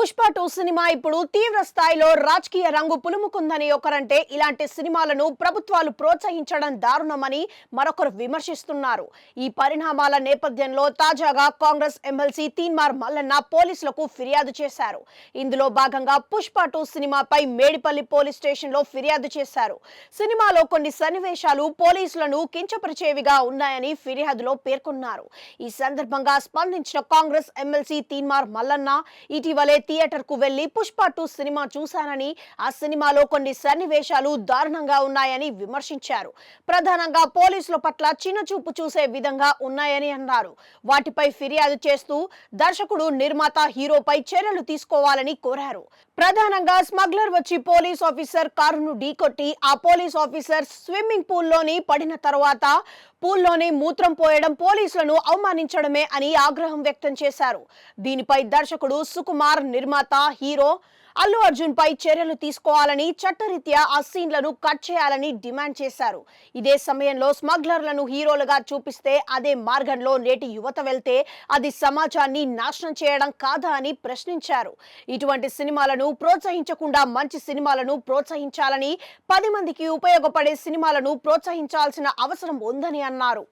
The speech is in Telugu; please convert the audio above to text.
పుష్ప 2 సినిమా ఇప్పుడు తీవ్ర స్థాయిలో రాజకీయ రంగు పులుముకుందని ఒకరంటే ఇలాంటి సినిమాలను ప్రభుత్వాలు ప్రోత్సహించడం దారుణమని మరొకరు విమర్శిస్తున్నారు. ఈ పరిణామాల నేపథ్యంలో తాజాగా కాంగ్రెస్ ఎమ్మెల్సీ తీన్మార్ మల్లన్న పోలీసులకు ఫిర్యాదు చేశారు. ఇందులో భాగంగా పుష్ప 2 సినిమాపై మేడిపల్లి పోలీస్ స్టేషన్లో ఫిర్యాదు చేశారు. సినిమాలో కొన్ని సన్నివేశాలు పోలీసులను కించపరిచేవిగా ఉన్నాయని ఫిర్యాదులో పేర్కొన్నారు. ఈ సందర్భంగా స్పందించిన కాంగ్రెస్ ఎమ్మెల్సీ తీన్మార్ మల్లన్న ఇటీవలే థియేటర్ కు వెళ్లి పుష్ప 2 సినిమా చూశానని, ఆ సినిమాలో కొన్ని సన్నివేశాలు దారుణంగా ఉన్నాయని విమర్శించారు. ప్రధానంగా పోలీసుల పట్ల చిన్నచూపు చూసే విధంగా ఉన్నాయని అన్నారు. వాటిపై ఫిర్యాదు చేస్తూ దర్శకుడు, నిర్మాత, హీరోపై చర్యలు తీసుకోవాలని కోరారు. ప్రధానంగా స్మగ్లర్ వచ్చి పోలీస్ ఆఫీసర్ కారును ఢీకొట్టి ఆ పోలీస్ ఆఫీసర్ స్విమ్మింగ్ పూల్లోని పడిన తర్వాత పూల్లోనే మూత్రం పోయడం పోలీసులను అవమానించడమే అని ఆగ్రహం వ్యక్తం చేశారు. దీనిపై దర్శకుడు సుకుమార్, నిర్మాత, హీరో అల్లు అర్జున్ పై చర్యలు తీసుకోవాలని, చట్టరీత్యా ఆ సీన్లను కట్ చేయాలని డిమాండ్ చేశారు. ఇదే సమయంలో స్మగ్లర్లను హీరోలుగా చూపిస్తే అదే మార్గంలో నేటి యువత వెళ్తే అది సమాజాన్ని నాశనం చేయడం కాదా అని ప్రశ్నించారు. ఇటువంటి సినిమాలను ప్రోత్సహించకుండా మంచి సినిమాలను ప్రోత్సహించాలని, 10 మందికి ఉపయోగపడే సినిమాలను ప్రోత్సహించాల్సిన అవసరం ఉందని అన్నారు.